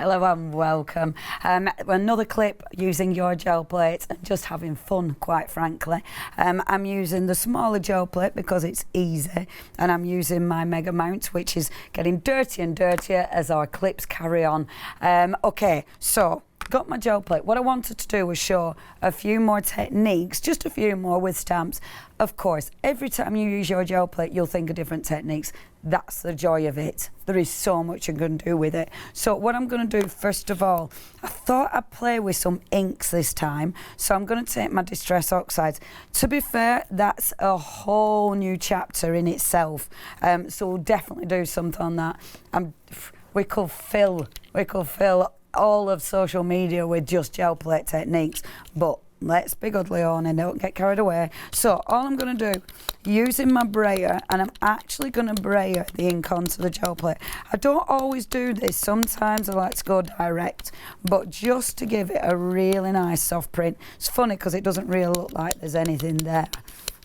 Hello and welcome. Another clip using your gel plate and just having fun, quite frankly. I'm using the smaller gel plate because it's easy, and I'm using my mega mount, which is getting dirtier and dirtier as our clips carry on. Okay, so got my gel plate. What I wanted to do was show a few more techniques, just a few more with stamps. Of course, every time you use your gel plate, you'll think of different techniques. That's the joy of it. There is so much you can do with it. So what I'm going to do, first of all, I thought I'd play with some inks this time. So I'm going to take my Distress Oxides. To be fair, that's a whole new chapter in itself. So we'll definitely do something on that. We could fill all of social media with just gel plate techniques, but let's be good, Leonie, don't get carried away. So all I'm going to do, using my brayer, and I'm actually going to brayer the ink onto the gel plate. I don't always do this, sometimes I like to go direct, but just to give it a really nice soft print. It's funny because it doesn't really look like there's anything there,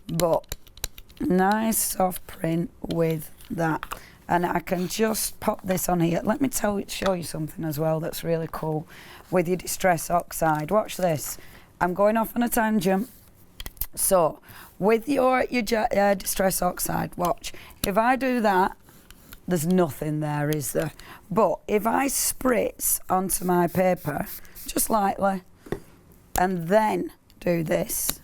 but nice soft print with that. And I can just pop this on here. Let me show you something as well that's really cool with your Distress Oxide. Watch this. I'm going off on a tangent. So with your Distress Oxide, watch. If I do that, there's nothing there, is there? But if I spritz onto my paper, just lightly, and then do this,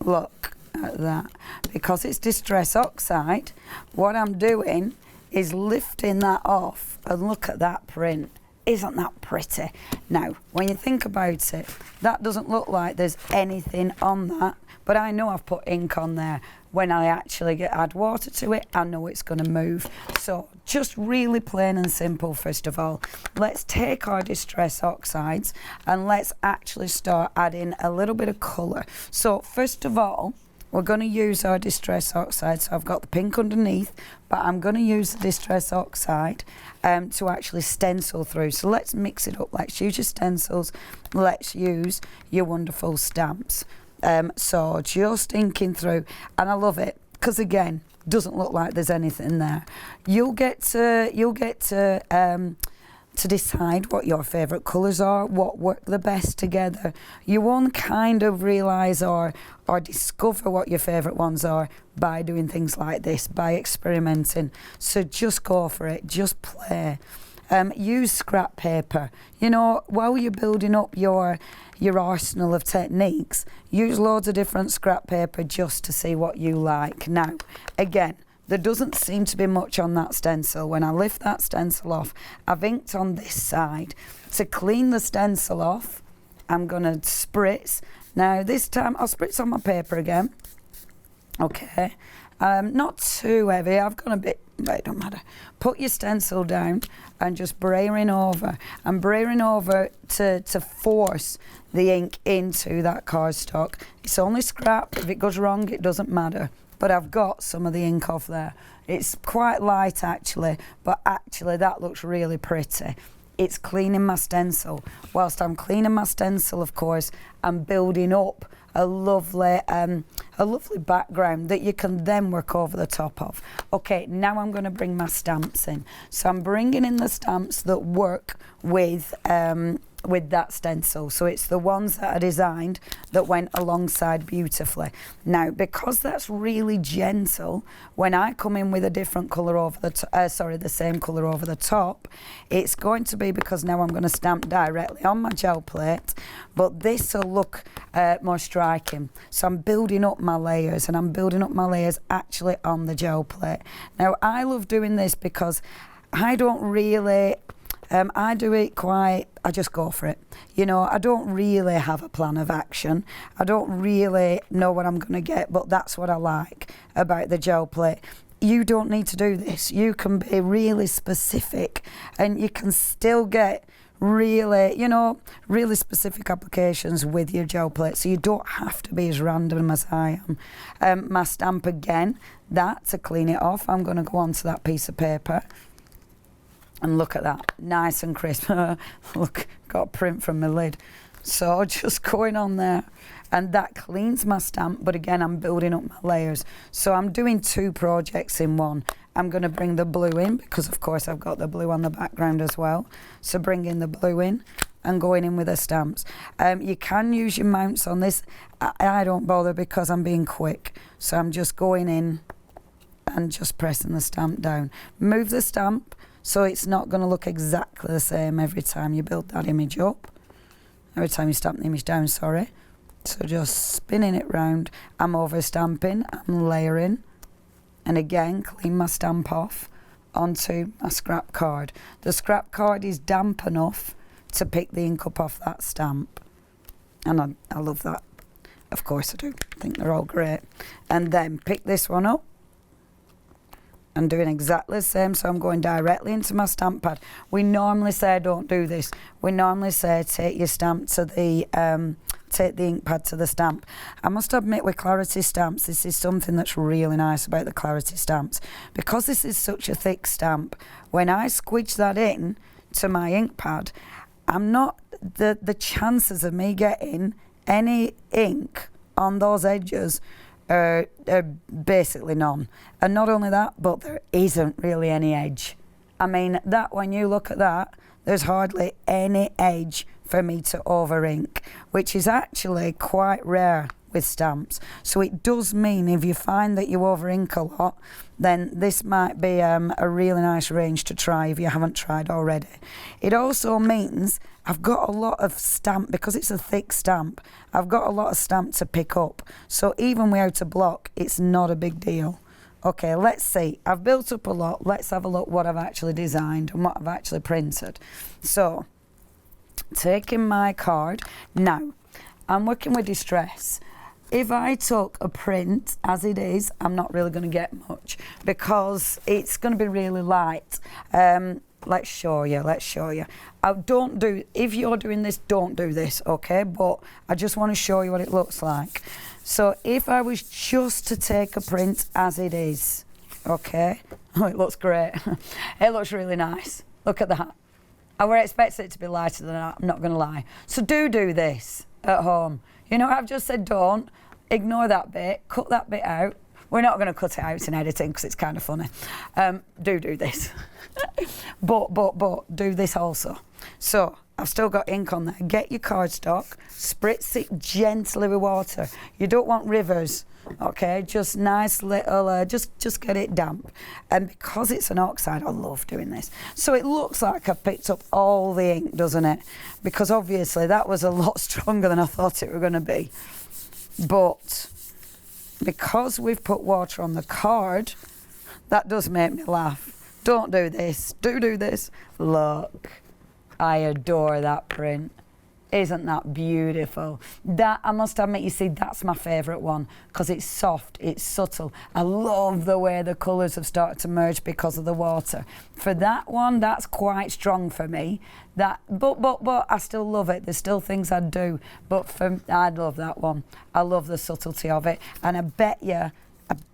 look at that. Because it's Distress Oxide, what I'm doing is lifting that off, and look at that print. Isn't that pretty? Now, when you think about it, that doesn't look like there's anything on that, but I know I've put ink on there. When I actually add water to it, I know it's going to move. So just really plain and simple. First of all, let's take our Distress Oxides and let's actually start adding a little bit of colour. So first of all, we're going to use our Distress Oxide. So I've got the pink underneath, but I'm going to use the Distress Oxide to actually stencil through. So let's mix it up. Let's use your stencils. Let's use your wonderful stamps. So just inking through, and I love it because again, doesn't look like there's anything there. You'll get to decide what your favourite colours are, what work the best together. You won't kind of realise or discover what your favourite ones are by doing things like this, by experimenting. So just go for it, just play. Use scrap paper. You know, while you're building up your arsenal of techniques, use loads of different scrap paper just to see what you like. Now, again, there doesn't seem to be much on that stencil. When I lift that stencil off, I've inked on this side. To clean the stencil off, I'm going to spritz. Now, this time, I'll spritz on my paper again. Okay. Not too heavy. I've gone a bit, but it don't matter. Put your stencil down and just brayering over. I'm brayering over to force the ink into that cardstock. It's only scrap. If it goes wrong, it doesn't matter. But I've got some of the ink off there. It's quite light actually, but actually that looks really pretty. It's cleaning my stencil. Whilst I'm cleaning my stencil, of course, I'm building up a lovely background that you can then work over the top of. Okay, now I'm going to bring my stamps in. So I'm bringing in the stamps that work with that stencil. So it's the ones that are designed that went alongside beautifully. Now, because that's really gentle, when I come in with a different colour over the same colour over the top, it's going to be, because now I'm going to stamp directly on my gel plate, but this will look more striking. So I'm building up my layers, and I'm building up my layers actually on the gel plate. Now, I love doing this because I don't really I do it I just go for it. You know, I don't really have a plan of action. I don't really know what I'm going to get, but that's what I like about the gel plate. You don't need to do this. You can be really specific and you can still get really specific applications with your gel plate. So you don't have to be as random as I am. My stamp again, to clean it off, I'm going to go onto that piece of paper. And look at that, nice and crisp. Look, got a print from my lid. So just going on there, and that cleans my stamp, but again, I'm building up my layers. So I'm doing two projects in one. I'm going to bring the blue in because of course I've got the blue on the background as well. So bringing the blue in and going in with the stamps. You can use your mounts on this. I don't bother because I'm being quick. So I'm just going in and just pressing the stamp down. Move the stamp so it's not going to look exactly the same every time you build that image up. Every time you stamp the image down, sorry. So just spinning it round. I'm over stamping, I'm layering. And again, clean my stamp off onto my scrap card. The scrap card is damp enough to pick the ink up off that stamp. And I love that. Of course I do. I think they're all great. And then pick this one up. And doing exactly the same, so I'm going directly into my stamp pad. We normally say don't do this. We normally say take your stamp to the take the ink pad to the stamp. I must admit with Claritystamps, this is something that's really nice about the Claritystamps. Because this is such a thick stamp, when I squidge that in to my ink pad, I'm not, the chances of me getting any ink on those edges are basically none. And not only that, but there isn't really any edge. I mean, that when you look at that, there's hardly any edge for me to over ink, which is actually quite rare with stamps. So it does mean if you find that you over ink a lot, then this might be a really nice range to try if you haven't tried already. It also means I've got a lot of stamp, because it's a thick stamp, I've got a lot of stamp to pick up. So even without a block, it's not a big deal. Okay, let's see. I've built up a lot. Let's have a look what I've actually designed and what I've actually printed. So, taking my card. Now, I'm working with distress. If I took a print as it is, I'm not really going to get much because it's going to be really light. Let's show you. If you're doing this, don't do this, okay? But I just want to show you what it looks like. So if I was just to take a print as it is, okay? Oh, it looks great. It looks really nice. Look at that. I would expect it to be lighter than that, I'm not going to lie. So do this at home. You know, I've just said don't. Ignore that bit. Cut that bit out. We're not going to cut it out in editing because it's kind of funny. Do this. but do this also. So I've still got ink on there. Get your cardstock. Spritz it gently with water. You don't want rivers. Okay, just nice little, just get it damp. And because it's an oxide, I love doing this. So it looks like I've picked up all the ink, doesn't it? Because obviously that was a lot stronger than I thought it were going to be. But because we've put water on the card, that does make me laugh. Don't do this. Do this. Look, I adore that print. Isn't that beautiful? That, I must admit, you see, that's my favourite one because it's soft, it's subtle. I love the way the colours have started to merge because of the water. For that one, that's quite strong for me. But I still love it. There's still things I'd do, but I love that one. I love the subtlety of it, and I bet you,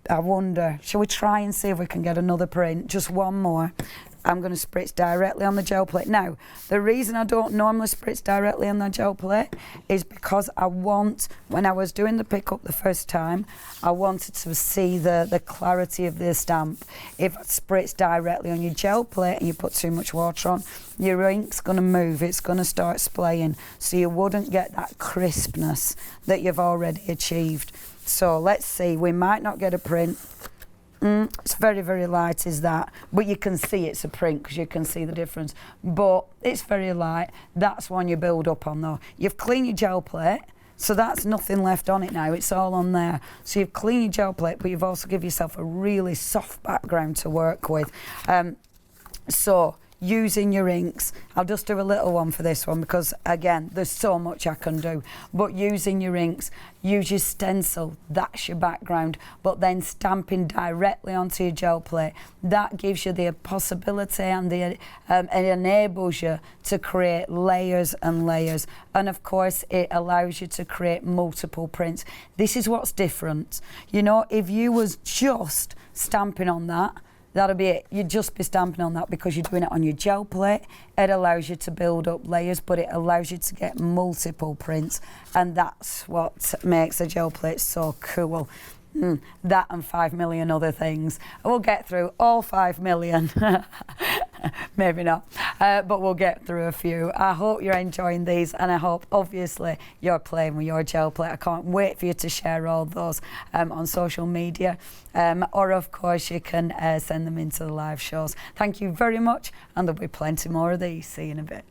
I wonder, shall we try and see if we can get another print? Just one more. I'm going to spritz directly on the gel plate. Now, the reason I don't normally spritz directly on the gel plate is because I want, when I was doing the pickup the first time, I wanted to see the clarity of the stamp. If I spritz directly on your gel plate and you put too much water on, your ink's going to move, it's going to start splaying, so you wouldn't get that crispness that you've already achieved. So let's see, we might not get a print. It's very, very light is that, but you can see it's a print because you can see the difference. But it's very light. That's one you build up on though. You've cleaned your gel plate, so that's nothing left on it now. It's all on there. So you've cleaned your gel plate, but you've also given yourself a really soft background to work with. So using your inks, I'll just do a little one for this one because again there's so much I can do, but using your inks, use your stencil, that's your background, but then stamping directly onto your gel plate, that gives you the possibility and it enables you to create layers and layers, and of course it allows you to create multiple prints. This is what's different. You know, if you was just stamping on that, that'll be it. You'd just be stamping on that because you're doing it on your gel plate. It allows you to build up layers, but it allows you to get multiple prints, and that's what makes a gel plate so cool. That and 5 million other things. We'll get through all 5 million. Maybe not, but we'll get through a few. I hope you're enjoying these, and I hope obviously you're playing with your gel plate. I can't wait for you to share all those on social media, or of course you can send them into the live shows. Thank you very much, and there'll be plenty more of these. See you in a bit.